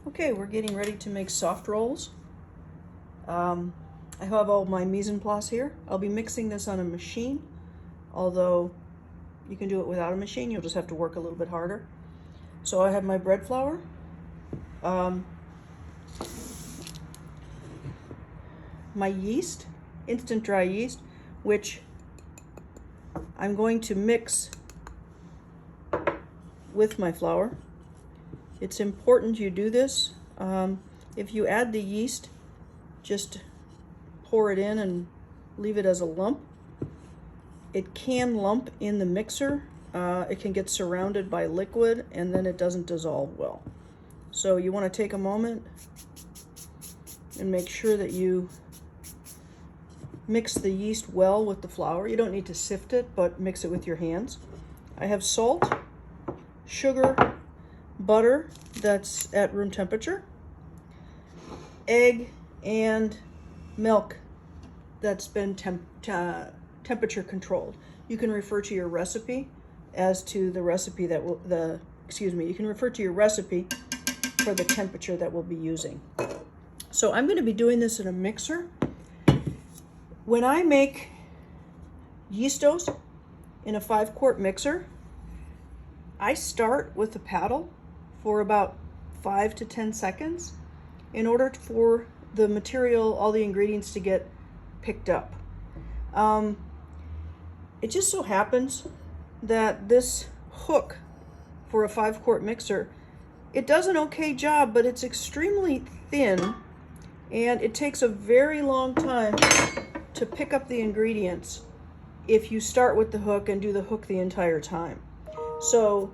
Okay, we're getting ready to make soft rolls. I have all my mise en place here. I'll be mixing this on a machine, although you can do it without a machine. You'll just have to work a little bit harder. So I have my bread flour, my yeast, instant dry yeast, which I'm going to mix with my flour. It's important you do this. If you add the yeast, just pour it in and leave it as a lump. It can lump in the mixer. It can get surrounded by liquid and then it doesn't dissolve well. So you want to take a moment and make sure that you mix the yeast well with the flour. You don't need to sift it, but mix it with your hands. I have salt, sugar, butter that's at room temperature, egg, and milk that's been temperature controlled. You can refer to your recipe as to the recipe that will, you can refer to your recipe for the temperature that we'll be using. So I'm going to be doing this in a mixer. When I make yeastos in a 5-quart mixer, I start with the paddle for about 5 to 10 seconds in order for the material, all the ingredients to get picked up. It just so happens that this hook for a 5-quart mixer, it does an okay job, but it's extremely thin and it takes a very long time to pick up the ingredients if you start with the hook and do the hook the entire time. So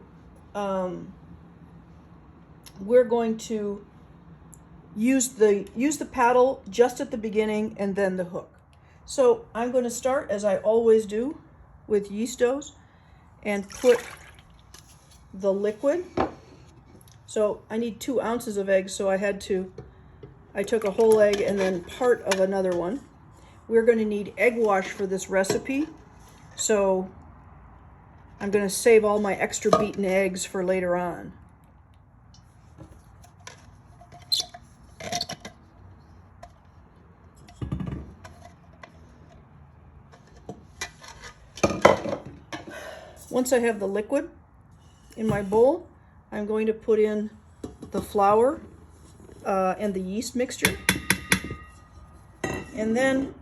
we're going to use the paddle just at the beginning and then the hook. So I'm going to start, as I always do, with yeastos and put the liquid. So I need 2 ounces of eggs, so I took a whole egg and then part of another one. We're going to need egg wash for this recipe, so I'm going to save all my extra beaten eggs for later on. Once I have the liquid in my bowl, I'm going to put in the flour and the yeast mixture, and then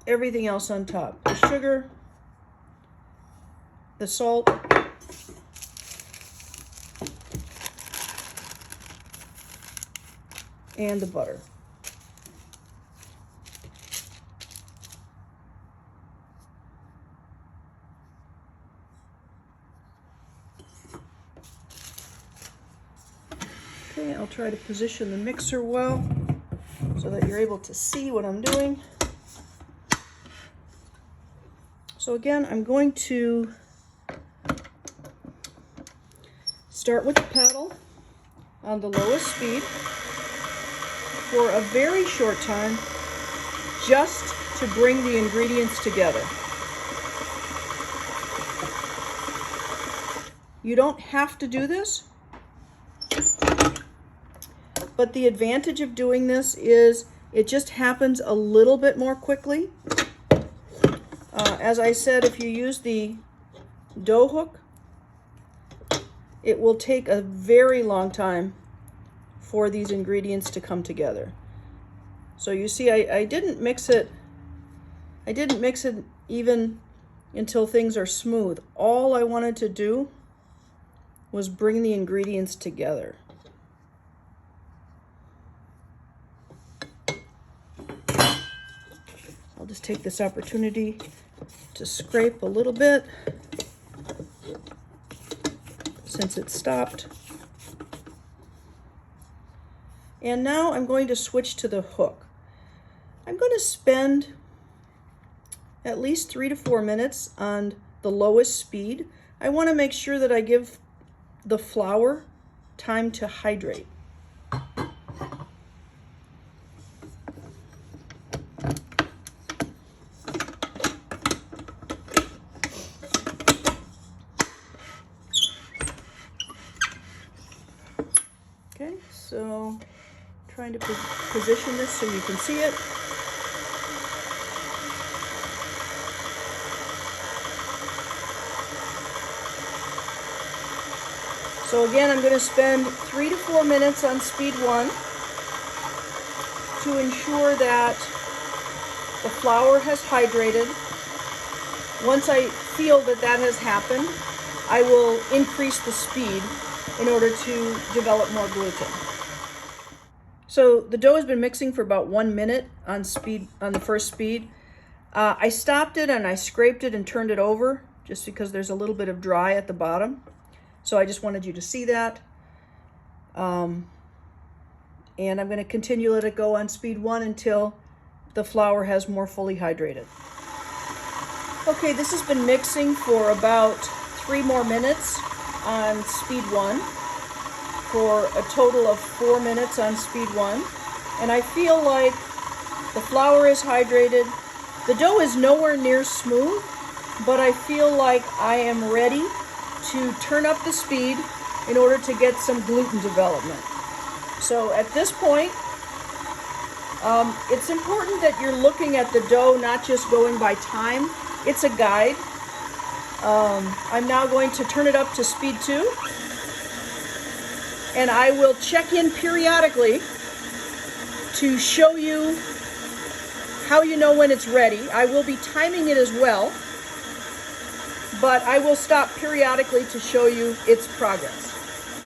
everything else on top. The sugar, the salt, and the butter. Okay, I'll try to position the mixer well so that you're able to see what I'm doing. So again, I'm going to start with the paddle on the lowest speed for a very short time, just to bring the ingredients together. You don't have to do this, but the advantage of doing this is it just happens a little bit more quickly. As I said, if you use the dough hook, it will take a very long time for these ingredients to come together. So you see, I didn't mix it even until things are smooth. All I wanted to do was bring the ingredients together. I'll just take this opportunity to scrape a little bit since it stopped. And now I'm going to switch to the hook. I'm going to spend at least 3 to 4 minutes on the lowest speed. I want to make sure that I give the flour time to hydrate. So trying to position this so you can see it. So again, I'm going to spend 3 to 4 minutes on speed 1 to ensure that the flour has hydrated. Once I feel that that has happened, I will increase the speed in order to develop more gluten. So the dough has been mixing for about 1 minute on the first speed. I stopped it and I scraped it and turned it over just because there's a little bit of dry at the bottom. So I just wanted you to see that. And I'm going to continue to let it go on speed 1 until the flour has more fully hydrated. Okay, this has been mixing for about 3 more minutes on speed 1 for a total of 4 minutes on speed 1. And I feel like the flour is hydrated. The dough is nowhere near smooth, but I feel like I am ready to turn up the speed in order to get some gluten development. So at this point, it's important that you're looking at the dough, not just going by time. It's a guide. I'm now going to turn it up to speed 2, and I will check in periodically to show you how you know when it's ready. I will be timing it as well, but I will stop periodically to show you its progress.